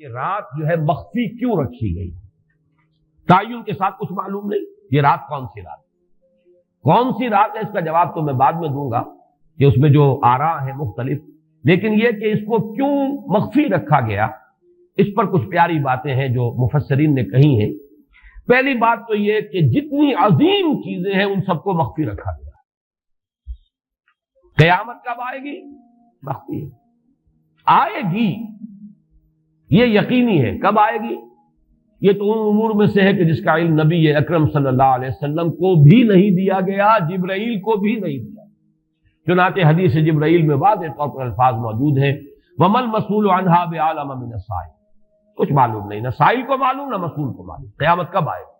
کہ رات جو ہے مخفی کیوں رکھی گئی؟ تعین کے ساتھ کچھ معلوم نہیں یہ رات کون سی رات کون سی رات ہے، اس کا جواب تو میں بعد میں دوں گا کہ اس میں جو آراء ہیں مختلف، لیکن یہ کہ اس کو کیوں مخفی رکھا گیا اس پر کچھ پیاری باتیں ہیں جو مفسرین نے کہی ہیں۔ پہلی بات تو یہ کہ جتنی عظیم چیزیں ہیں ان سب کو مخفی رکھا گیا۔ قیامت کب آئے گی؟ مخفی ہے، آئے گی یہ یقینی ہے۔ کب آئے گی؟ یہ تو ان امور میں سے ہے کہ جس کا علم نبی اکرم صلی اللہ علیہ وسلم کو بھی نہیں دیا گیا، جبرائیل کو بھی نہیں دیا۔ چنانچہ حدیث جبرائیل میں واضح طور پر الفاظ موجود ہیں، وَمَا الْمَسْئُولُ عَنْهَا بِأَعْلَمَ مِنَ السَّائِلِ، کچھ معلوم نہیں، نہ سائل کو معلوم نہ مسئول کو معلوم قیامت کب آئے گا۔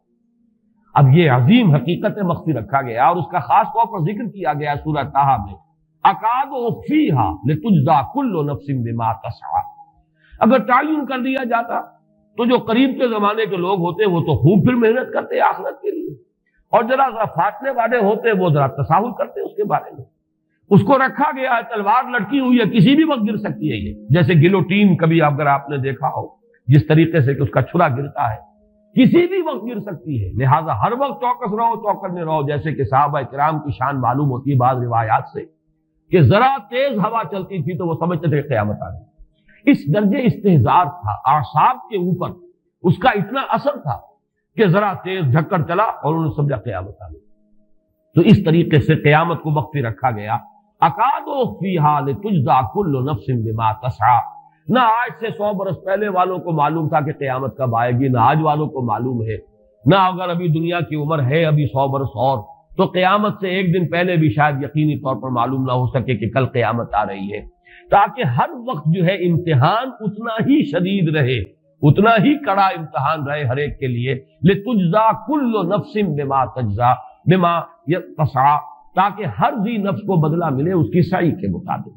اب یہ عظیم حقیقت مخفی رکھا گیا اور اس کا خاص طور پر ذکر کیا گیا سورہ طٰہٰ میں، اَکَادُ أُخْفِيهَا لِتُجْزَىٰ كُلُّ نَفْسٍ بِمَا تَسْعَىٰ۔ اگر تعین کر دیا جاتا تو جو قریب کے زمانے کے لوگ ہوتے وہ تو خوب پھر محنت کرتے آخرت کے لیے، اور ذرا فاصلے والے ہوتے وہ ذرا تساہل کرتے اس کے بارے میں۔ اس کو رکھا گیا ہے، تلوار لٹکی ہوئی ہے، کسی بھی وقت گر سکتی ہے، یہ جیسے گلوٹین کبھی اگر آپ نے دیکھا ہو جس طریقے سے کہ اس کا چھرا گرتا ہے، کسی بھی وقت گر سکتی ہے، لہٰذا ہر وقت چوکس رہو، چوکنے رہو، جیسے کہ صحابہ کرام کی شان معلوم ہوتی ہے بعض روایات سے کہ ذرا تیز ہوا چلتی تھی تو وہ سمجھتے تھے کہ قیامت آ گئی۔ اس درجے استحضار تھا اعصاب کے اوپر، اس کا اتنا اثر تھا کہ ذرا تیز جھکڑ چلا اور انہوں نے سمجھا قیامت آ گئی۔ تو اس طریقے سے قیامت کو مخفی رکھا گیا۔ اکاد اخفیہا لتجزیٰ کل نفس بما تسعیٰ، نہ آج سے 100 برس پہلے والوں کو معلوم تھا کہ قیامت کب آئے گی، نہ آج والوں کو معلوم ہے، نہ اگر ابھی دنیا کی عمر ہے ابھی 100 برس اور تو قیامت سے ایک دن پہلے بھی شاید یقینی طور پر معلوم نہ ہو سکے کہ کل قیامت آ رہی ہے، تاکہ ہر وقت جو ہے امتحان اتنا ہی شدید رہے، اتنا ہی کڑا امتحان رہے ہر ایک کے لیے۔ لتجزیٰ کل نفس بما تجزیٰ بما تسعیٰ، تاکہ ہر ذی نفس کو بدلہ ملے اس کی سعی کے مطابق۔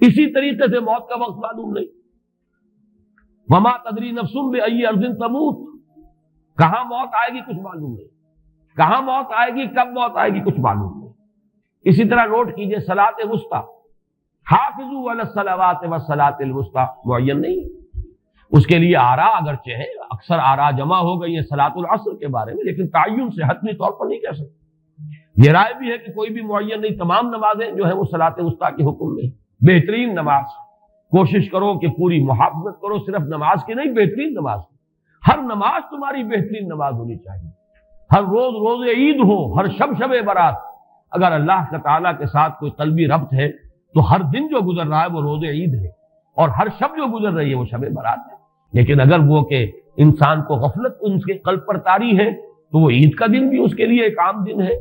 اسی طریقے سے موت کا وقت معلوم نہیں، وما تدری نفس بأی ارض تموت، کہاں موت آئے گی کچھ معلوم نہیں، کہاں موت آئے گی، کب موت آئے گی کچھ معلوم نہیں۔ اسی طرح نوٹ کیجئے صلاۃ وسطیٰ، حافظوا علی الصلوات والصلاۃ الوسطیٰ معین نہیں ہے، اس کے لیے آراء اگرچہ ہیں، اکثر آراء جمع ہو گئی ہیں صلاۃ العصر کے بارے میں، لیکن تعین سے حتمی طور پر نہیں کہہ سکتے۔ یہ رائے بھی ہے کہ کوئی بھی معین نہیں، تمام نمازیں جو ہیں وہ صلاۃ وسطیٰ کے حکم میں، بہترین نماز کوشش کرو کہ پوری محافظت کرو، صرف نماز کی نہیں بہترین نماز، ہر نماز تمہاری بہترین نماز ہونی چاہیے، ہر روز روز عید ہو، ہر شب شب برات۔ اگر اللہ تعالیٰ کے ساتھ کوئی قلبی ربط ہے تو ہر دن جو گزر رہا ہے وہ روز عید ہے، اور ہر شب جو گزر رہی ہے وہ شب برات ہے۔ لیکن اگر وہ کہ انسان کو غفلت ان کے قلب پر طاری ہے تو وہ عید کا دن بھی اس کے لیے ایک عام دن ہے،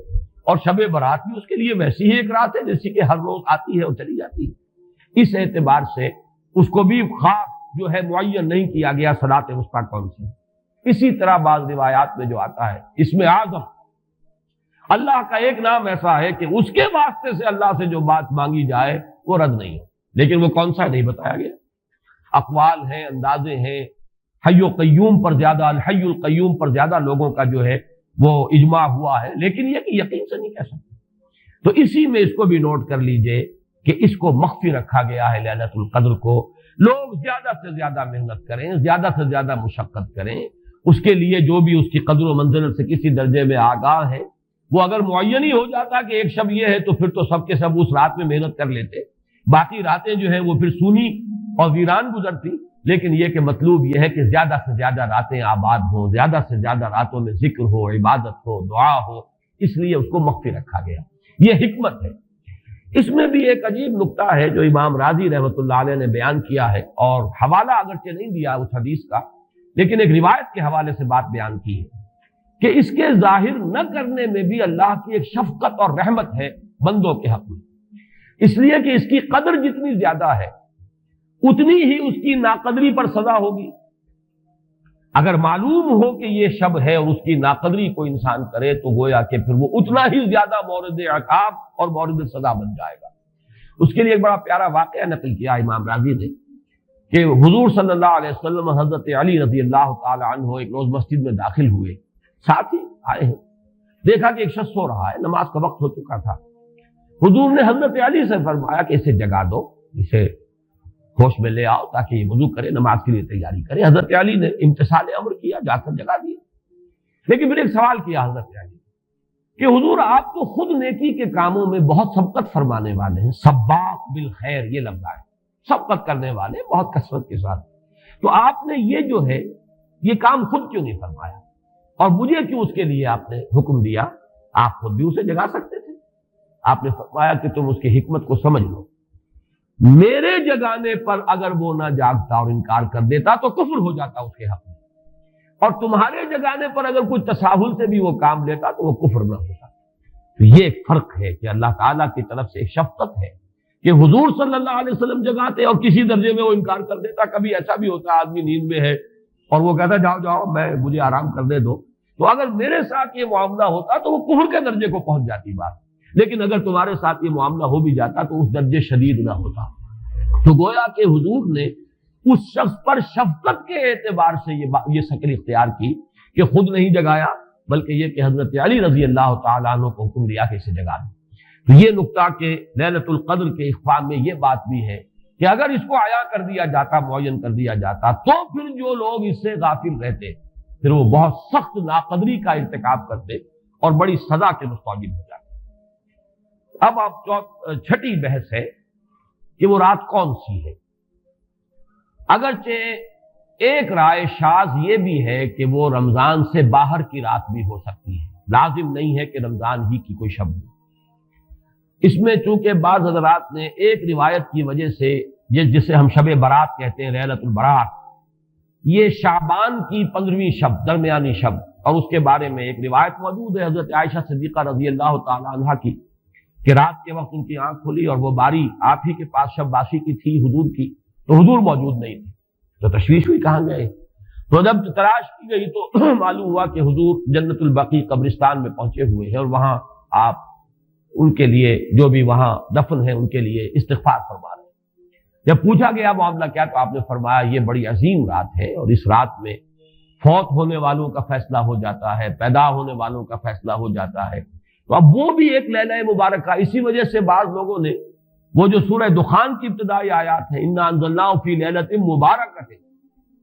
اور شب برات بھی اس کے لیے ویسی ہی ایک رات ہے جیسی کہ ہر روز آتی ہے اور چلی جاتی ہے۔ اس اعتبار سے اس کو بھی خاص جو ہے معین نہیں کیا گیا صلاۃ وسطیٰ کون سی۔ اسی طرح بعض روایات میں جو آتا ہے اسم اعظم، اللہ کا ایک نام ایسا ہے کہ اس کے واسطے سے اللہ سے جو بات مانگی جائے وہ رد نہیں ہو، لیکن وہ کون سا نہیں بتایا گیا۔ اقوال ہیں، اندازے ہیں، حی و قیوم پر زیادہ، الحی القیوم پر زیادہ لوگوں کا جو ہے وہ اجماع ہوا ہے، لیکن یہ کہ یقین سے نہیں کہہ سکتے۔ تو اسی میں اس کو بھی نوٹ کر لیجئے کہ اس کو مخفی رکھا گیا ہے لیلۃ القدر کو۔ لوگ زیادہ سے زیادہ محنت کریں، زیادہ سے زیادہ مشقت کریں، اس کے لیے جو بھی اس کی قدر و منزلت سے کسی درجے میں آگاہ ہے، وہ اگر معین ہی ہو جاتا کہ ایک شب یہ ہے تو پھر تو سب کے سب اس رات میں محنت کر لیتے، باقی راتیں جو ہیں وہ پھر سونی اور ویران گزرتی۔ لیکن یہ کہ مطلوب یہ ہے کہ زیادہ سے زیادہ راتیں آباد ہوں، زیادہ سے زیادہ راتوں میں ذکر ہو، عبادت ہو، دعا ہو، اس لیے اس کو مخفی رکھا گیا، یہ حکمت ہے۔ اس میں بھی ایک عجیب نکتہ ہے جو امام راضی رحمۃ اللہ علیہ نے بیان کیا ہے، اور حوالہ اگرچہ نہیں دیا اس حدیث کا، لیکن ایک روایت کے حوالے سے بات بیان کی ہے کہ اس کے ظاہر نہ کرنے میں بھی اللہ کی ایک شفقت اور رحمت ہے بندوں کے حق میں، اس لیے کہ اس کی قدر جتنی زیادہ ہے اتنی ہی اس کی ناقدری پر سزا ہوگی۔ اگر معلوم ہو کہ یہ شب ہے اور اس کی ناقدری کو انسان کرے تو گویا کہ پھر وہ اتنا ہی زیادہ مورد عقاب اور مورد سزا بن جائے گا۔ اس کے لیے ایک بڑا پیارا واقعہ نقل کیا امام راضی نے کہ حضور صلی اللہ علیہ وسلم حضرت علی رضی اللہ تعالی عنہ ایک روز مسجد میں داخل ہوئے، ساتھ ہی آئے ہیں، دیکھا کہ ایک شخص سو رہا ہے، نماز کا وقت ہو چکا تھا۔ حضور نے حضرت علی سے فرمایا کہ اسے جگا دو، اسے ہوش میں لے آؤ تاکہ یہ وضو کرے، نماز کے لیے تیاری کرے۔ حضرت علی نے امتثال امر کیا، جا کر جگا دیا۔ لیکن پھر ایک سوال کیا حضرت علی کہ حضور آپ تو خود نیکی کے کاموں میں بہت سبقت فرمانے والے ہیں، سباق بالخیر یہ لفظ ہے، سبقت کرنے والے بہت کثرت کے ساتھ، تو آپ نے یہ جو ہے یہ کام خود کیوں نہیں فرمایا اور مجھے کیوں اس کے لیے آپ نے حکم دیا؟ آپ خود بھی اسے جگا سکتے تھے۔ آپ نے فرمایا کہ تم اس کی حکمت کو سمجھ لو، میرے جگانے پر اگر وہ نہ جاگتا اور انکار کر دیتا تو کفر ہو جاتا اس کے حق میں، اور تمہارے جگانے پر اگر کوئی تساہل سے بھی وہ کام لیتا تو وہ کفر نہ ہوتا۔ تو یہ ایک فرق ہے کہ اللہ تعالیٰ کی طرف سے ایک شفقت ہے کہ حضور صلی اللہ علیہ وسلم جگاتے اور کسی درجے میں وہ انکار کر دیتا۔ کبھی ایسا بھی ہوتا آدمی نیند میں ہے اور وہ کہتا جاؤ جاؤ مجھے آرام کرنے دو، تو اگر میرے ساتھ یہ معاملہ ہوتا تو وہ کفر کے درجے کو پہنچ جاتی بات، لیکن اگر تمہارے ساتھ یہ معاملہ ہو بھی جاتا تو اس درجے شدید نہ ہوتا۔ تو گویا کہ حضور نے اس شخص پر شفقت کے اعتبار سے یہ شکل اختیار کی کہ خود نہیں جگایا، بلکہ یہ کہ حضرت علی رضی اللہ تعالیٰ عنہ کو حکم دیا کہ اسے جگا دیں۔ تو یہ نقطہ کہ لیلۃ القدر کے اخفاء میں یہ بات بھی ہے کہ اگر اس کو عیاں کر دیا جاتا، معین کر دیا جاتا، تو پھر جو لوگ اس سے غافل رہتے پھر وہ بہت سخت ناقدری کا ارتکاب کرتے اور بڑی سزا کے مستوجب ہو جاتے۔ اب آپ چھٹی بحث ہے کہ وہ رات کون سی ہے۔ اگرچہ ایک رائے شاذ یہ بھی ہے کہ وہ رمضان سے باہر کی رات بھی ہو سکتی ہے، لازم نہیں ہے کہ رمضان ہی کی کوئی شب ہو۔ اس میں چونکہ بعض حضرات نے ایک روایت کی وجہ سے جسے ہم شب برات کہتے ہیں، لیلۃ البرات، یہ شعبان کی 15ویں شب، درمیانی شب، اور اس کے بارے میں ایک روایت موجود ہے حضرت عائشہ صدیقہ رضی اللہ تعالی عنہا کی کہ رات کے وقت ان کی آنکھ کھلی اور وہ باری آپ ہی کے پاس شب باسی کی تھی حضور کی، تو حضور موجود نہیں تھے، تو تشویش ہوئی کہاں گئے۔ تو جب تلاش کی گئی تو معلوم ہوا کہ حضور جنت البقیع قبرستان میں پہنچے ہوئے ہیں اور وہاں آپ ان کے لیے جو بھی وہاں دفن ہیں ان کے لیے استغفار فرما رہے ہیں۔ جب پوچھا گیا معاملہ کیا، تو آپ نے فرمایا یہ بڑی عظیم رات ہے اور اس رات میں فوت ہونے والوں کا فیصلہ ہو جاتا ہے، پیدا ہونے والوں کا فیصلہ ہو جاتا ہے۔ تو اب وہ بھی ایک لیلہ مبارکہ، اسی وجہ سے بعض لوگوں نے وہ جو سورہ دخان کی ابتدائی آیات ہیں انا انزلناہ فی لیلۃ مبارکۃ،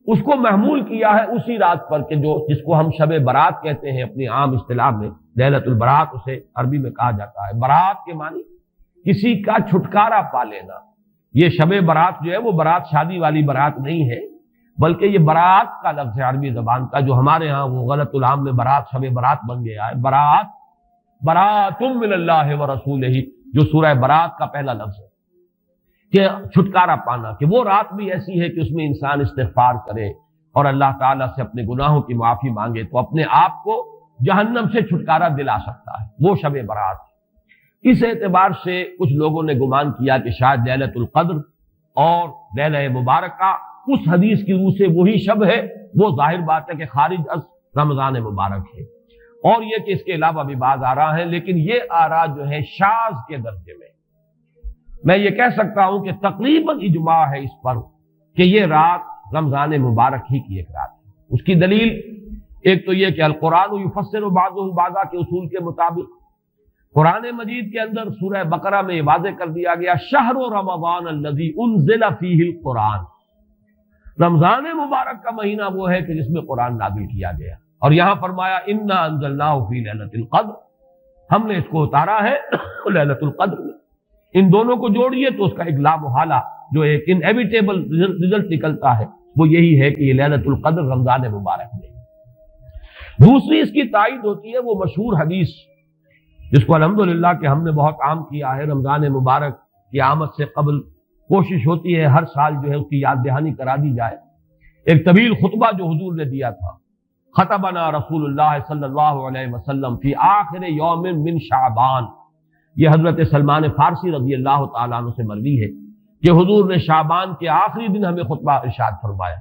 اس کو محمول کیا ہے اسی رات پر کہ جس کو ہم شب برات کہتے ہیں اپنی عام اصطلاح میں، لیلۃ البرات اسے عربی میں کہا جاتا ہے۔ برات کے معنی کسی کا چھٹکارا پا لینا۔ یہ شب برات جو ہے وہ برات شادی والی برات نہیں ہے، بلکہ یہ برات کا لفظ ہے عربی زبان کا، جو ہمارے ہاں وہ غلط العام میں برات شب برات بن گیا ہے۔ برات برات من اللہ ورسولہ، جو سورہ برات کا پہلا لفظ ہے کہ چھٹکارا پانا، کہ وہ رات بھی ایسی ہے کہ اس میں انسان استغفار کرے اور اللہ تعالیٰ سے اپنے گناہوں کی معافی مانگے تو اپنے آپ کو جہنم سے چھٹکارا دلا سکتا ہے، وہ شب برات۔ اس اعتبار سے کچھ لوگوں نے گمان کیا کہ شاید لیلۃ القدر اور لیلہ مبارکہ اس حدیث کی روح سے وہی شب ہے، وہ ظاہر بات ہے کہ خارج از رمضان مبارک ہے، اور یہ کہ اس کے علاوہ بھی بعض آراء ہیں، لیکن یہ آراء جو ہے شاذ کے درجے میں یہ کہہ سکتا ہوں کہ تقریباً اجماع ہے اس پر کہ یہ رات رمضان مبارک ہی کی ایک رات ہے۔ اس کی دلیل ایک تو یہ کہ القرآن یفسر بعضہ بعضا کے اصول کے مطابق قرآن مجید کے اندر سورہ بقرہ میں یہ واضح کر دیا گیا شہر رمضان الذی انزل فیہ القرآن، رمضان مبارک کا مہینہ وہ ہے کہ جس میں قرآن نازل کیا گیا، اور یہاں فرمایا انا انزلناہ فی لیلۃ القدر، ہم نے اس کو اتارا ہے لیلۃ القدر میں۔ ان دونوں کو جوڑیے تو اس کا ایک لا محالہ جو ایک انیویٹیبل رزلٹ نکلتا ہے وہ یہی ہے کہ یہ لیلۃ القدر رمضان مبارک میں۔ دوسری اس کی تائید ہوتی ہے وہ مشہور حدیث جس کو الحمدللہ کہ ہم نے بہت عام کیا ہے، رمضان مبارک کی آمد سے قبل کوشش ہوتی ہے ہر سال جو ہے اس کی یاد دہانی کرا دی جائے۔ ایک طویل خطبہ جو حضور نے دیا تھا، خطبنا رسول اللہ صلی اللہ علیہ وسلم فی آخر یوم من شعبان، یہ حضرت سلمان فارسی رضی اللہ تعالیٰ عنہ سے مروی ہے کہ حضور نے شعبان کے آخری دن ہمیں خطبہ ارشاد فرمایا،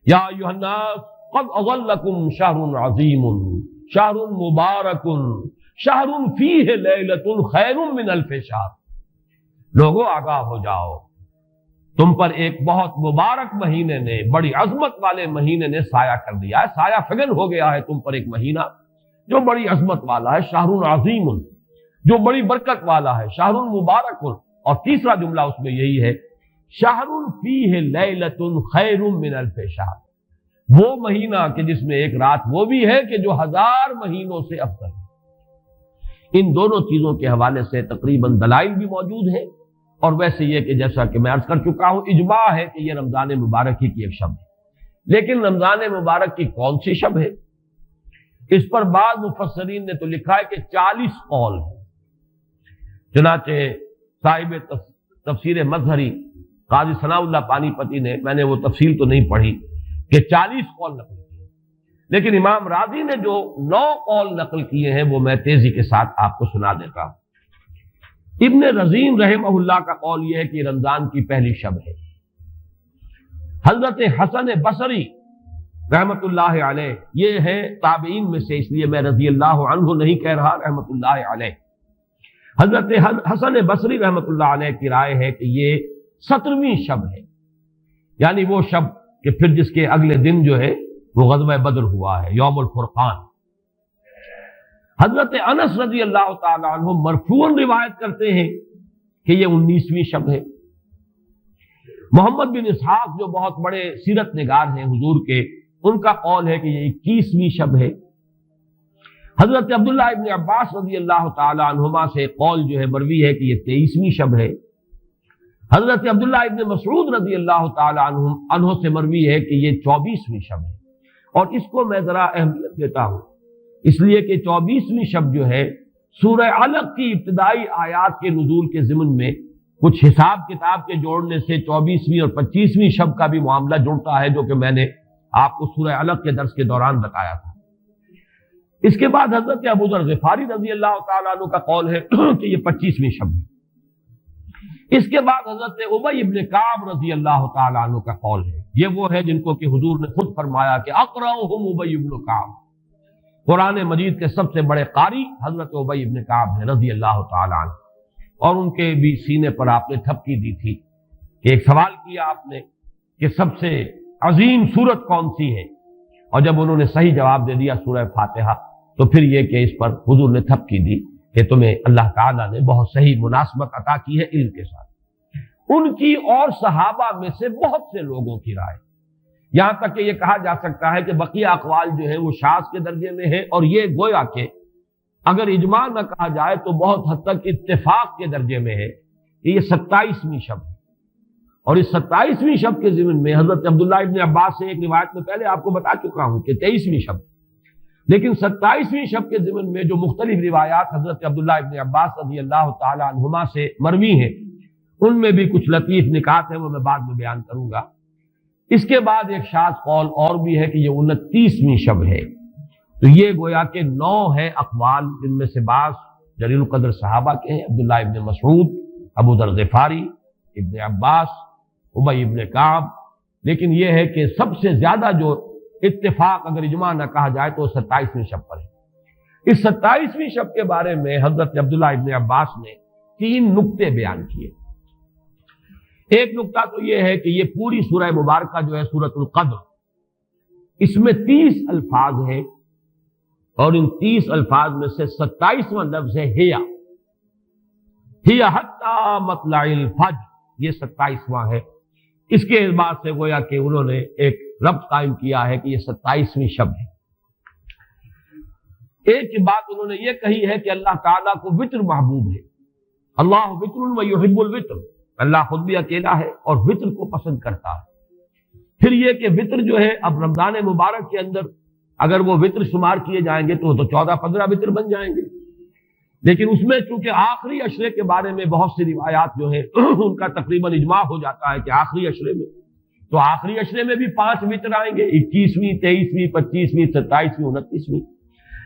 یا ایھا الناس قد اظلکم شہر عظیم شہر مبارک شہر فیہ لیلۃ خیر من الف شہر، لوگوں آگاہ ہو جاؤ، تم پر ایک بہت مبارک مہینے نے، بڑی عظمت والے مہینے نے سایہ کر دیا ہے، سایہ فگن ہو گیا ہے تم پر ایک مہینہ جو بڑی عظمت والا ہے، شہر عظیم جو بڑی برکت والا ہے، شہر مبارک، اور تیسرا جملہ اس میں یہی ہے شہر فیہ لیلۃ خیر من الف شہر، وہ مہینہ کہ جس میں ایک رات وہ بھی ہے کہ جو 1000 مہینوں سے افضل ہے۔ ان دونوں چیزوں کے حوالے سے تقریباً دلائل بھی موجود ہیں، اور ویسے یہ کہ جیسا کہ میں عرض کر چکا ہوں، اجماع ہے کہ یہ رمضان مبارک ہی کی ایک شب ہے۔ لیکن رمضان مبارک کی کون سی شب ہے؟ اس پر بعض مفسرین نے تو لکھا ہے کہ 40 قول ہیں۔ چنانچہ صاحب تفسیر مظہری قاضی ثناء اللہ پانی پتی نے، میں نے وہ تفصیل تو نہیں پڑھی، کہ 40 قول نقل کیے، لیکن امام راضی نے جو 9 قول نقل کیے ہیں وہ میں تیزی کے ساتھ آپ کو سنا دیتا ہوں۔ ابن رزین رحمہ اللہ کا قول یہ ہے کہ رمضان کی پہلی شب ہے۔ حضرت حسن بصری رحمت اللہ علیہ، یہ ہے تابعین میں سے، اس لیے میں رضی اللہ عنہ نہیں کہہ رہا، رحمت اللہ علیہ، حضرت حسن بصری رحمت اللہ علیہ کی رائے ہے کہ یہ 17ویں شب ہے، یعنی وہ شب کہ پھر جس کے اگلے دن جو ہے وہ غزوہ بدر ہوا ہے، یوم الفرقان۔ حضرت انس رضی اللہ تعالی عنہ مرفوعاً روایت کرتے ہیں کہ یہ 19ویں شب ہے۔ محمد بن اسحاق جو بہت بڑے سیرت نگار ہیں حضور کے، ان کا قول ہے کہ یہ 21ویں شب ہے۔ حضرت عبداللہ ابن عباس رضی اللہ تعالی عنہما سے قول جو ہے مروی ہے کہ یہ 23ویں شب ہے۔ حضرت عبداللہ ابن مسعود رضی اللہ تعالی عنہ سے مروی ہے کہ یہ 24ویں شب ہے، اور اس کو میں ذرا اہمیت دیتا ہوں اس لیے کہ 24ویں شب جو ہے سورہ علق کی ابتدائی آیات کے نزول کے ضمن میں کچھ حساب کتاب کے جوڑنے سے 24ویں اور 25ویں شب کا بھی معاملہ جڑتا ہے، جو کہ میں نے آپ کو سورہ علق کے درس کے دوران بتایا تھا۔ اس کے بعد حضرت ابو ذر غفاری رضی اللہ تعالیٰ عنہ کا قول ہے کہ یہ 25ویں شب ہے۔ اس کے بعد حضرت ابی ابن کعب رضی اللہ تعالیٰ عنہ کا قول ہے، یہ وہ ہے جن کو کہ حضور نے خود فرمایا کہ اقرأہم ابی ابن کعب، قرآن مجید کے سب سے بڑے قاری حضرت ابی ابن کعب ہیں رضی اللہ تعالیٰ عنہ، اور ان کے بھی سینے پر آپ نے تھپکی دی تھی کہ ایک سوال کیا آپ نے کہ سب سے عظیم سورت کون سی ہے، اور جب انہوں نے صحیح جواب دے دیا سورہ فاتحہ، تو پھر یہ کہ اس پر حضور نے تھپکی دی کہ تمہیں اللہ تعالیٰ نے بہت صحیح مناسبت عطا کی ہے علم کے ساتھ۔ ان کی اور صحابہ میں سے بہت سے لوگوں کی رائے، یہاں تک کہ یہ کہا جا سکتا ہے کہ بقیہ اقوال جو ہیں وہ شاذ کے درجے میں ہے، اور یہ گویا کہ اگر اجماع نہ کہا جائے تو بہت حد تک اتفاق کے درجے میں ہے کہ یہ 27ویں شب ہے۔ اور اس 27ویں شب کے ضمن میں حضرت عبداللہ ابن عباس سے ایک روایت میں پہلے آپ کو بتا چکا ہوں کہ 23ویں شب، لیکن 27ویں شب کے ضمن میں جو مختلف روایات حضرت عبداللہ ابن عباس رضی اللہ تعالی عنہما سے مروی ہیں، ان میں بھی کچھ لطیف نکات ہیں، وہ میں بعد میں بیان کروں گا۔ اس کے بعد ایک شاذ قول اور بھی ہے کہ یہ 29ویں شب ہے۔ تو یہ گویا کہ 9 ہے اقوال، جن میں سے بعض جلیل القدر صحابہ کے ہیں، عبداللہ ابن مسعود، ابو ذر غفاری، ابن عباس، ابی ابن کعب، لیکن یہ ہے کہ سب سے زیادہ جو اتفاق اگر اجماع نہ کہا جائے تو 27ویں شب پر ہے۔ اس 27ویں شب کے بارے میں حضرت عبداللہ ابن عباس نے 3 نکتے بیان کیے۔ ایک نکتہ تو یہ ہے کہ یہ پوری سورہ مبارکہ جو ہے سورۃ القدر، اس میں 30 الفاظ ہیں، اور ان 30 الفاظ میں سے 27واں لفظ ہے ہی حتی مطلع الفجر، یہ 27واں ہے۔ اس کے اعتبار سے گویا کہ انہوں نے ایک ربط قائم کیا ہے کہ یہ 27ویں شب ہے۔ ایک بات انہوں نے یہ کہی ہے کہ اللہ تعالیٰ کو وطر محبوب ہے، اللہ وطر و یحب الوطر، اللہ خود بھی اکیلا ہے اور وطر کو پسند کرتا ہے۔ پھر یہ کہ وطر جو ہے اب رمضان مبارک کے اندر اگر وہ وطر شمار کیے جائیں گے تو 14-15 وطر بن جائیں گے، لیکن اس میں چونکہ آخری عشرے کے بارے میں بہت سی روایات جو ہیں ان کا تقریباً اجماع ہو جاتا ہے کہ آخری عشرے میں، تو آخری عشرے میں بھی 5 وطر آئیں گے، 21ویں، 23ویں، 25ویں، 27ویں، 29ویں۔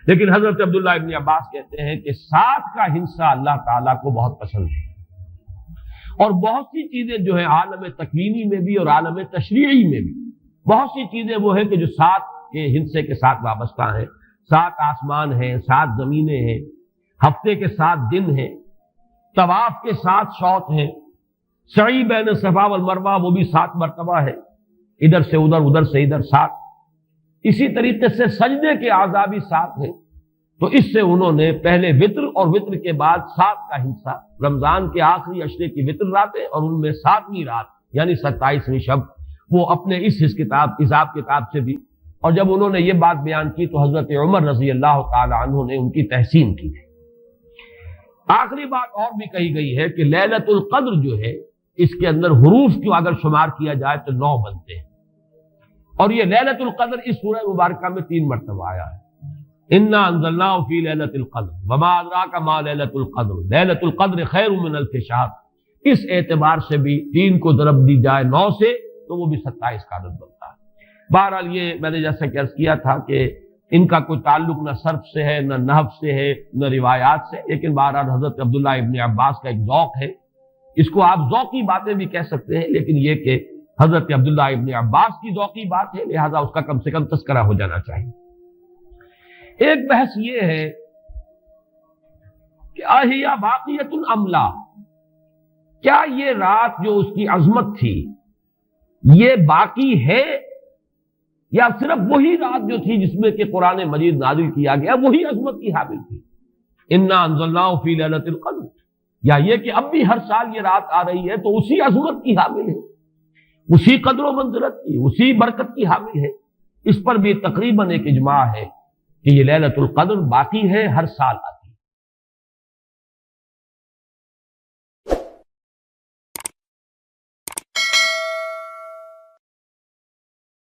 لیکن حضرت عبداللہ ابن عباس کہتے ہیں کہ 7 کا حصہ اللہ تعالیٰ کو بہت پسند ہے، اور بہت سی چیزیں جو ہیں عالم تکوینی میں بھی اور عالم تشریعی میں بھی بہت سی چیزیں وہ ہیں کہ جو 7 کے حصے کے ساتھ وابستہ ہیں۔ 7 آسمان ہیں، 7 زمینیں ہیں، ہفتے کے 7 دن ہیں، طواف کے 7 شوط ہیں، سعی بین صفا والمروہ وہ بھی 7 مرتبہ ہے، ادھر سے ادھر، ادھر سے ادھر 7۔ اسی طریقے سے سجدے کے اعضاء بھی 7 ہیں، تو اس سے انہوں نے پہلے وطر اور وطر کے بعد 7 کا حصہ رمضان کے آخری عشرے کی وطر راتیں اور ان میں 7ویں رات یعنی 27ویں شب، وہ اپنے اس حساب کتاب سے بھی. اور جب انہوں نے یہ بات بیان کی تو حضرت عمر رضی اللہ تعالی عنہ نے ان کی تحسین کی. آخری بات اور بھی کہی گئی ہے کہ لیلۃ القدر جو ہے اس کے اندر حروف کو اگر شمار کیا جائے تو 9 بنتے ہیں، اور یہ لیلۃ القدر اس سورہ مبارکہ میں 3 مرتبہ آیا ہے. انا انزلناہ فی لیلۃ القدر وما ادراک ما لیلۃ القدر لیلۃ القدر خیر من الف شہر. اس اعتبار سے بھی 3 کو ضرب دی جائے 9 سے تو وہ بھی 27 کا عدد بنتا ہے. بہرحال یہ میں نے جیسا کہ عرض کیا تھا کہ ان کا کوئی تعلق نہ صرف سے ہے، نہ نحو سے ہے، نہ روایات سے، لیکن بہرحال حضرت عبداللہ ابن عباس کا ایک ذوق ہے. اس کو آپ ذوقی باتیں بھی کہہ سکتے ہیں، لیکن یہ کہ حضرت عبداللہ ابن عباس کی ذوقی بات ہے، لہذا اس کا کم سے کم تذکرہ ہو جانا چاہیے. ایک بحث یہ ہے کہ اہیا باقیۃ ام لا، کیا یہ رات جو اس کی عظمت تھی یہ باقی ہے، یا صرف وہی رات جو تھی جس میں کہ قرآن مجید نازل کیا گیا وہی عظمت کی حامل تھی. انا انزلناہ فی لیلۃ القدر، یا یہ کہ اب بھی ہر سال یہ رات آ رہی ہے تو اسی عظمت کی حامل ہے، اسی قدر و منزلت کی، اسی برکت کی حامل ہے. اس پر بھی تقریباً ایک اجماع ہے کہ یہ لیلۃ القدر باقی ہے، ہر سال آتی ہے.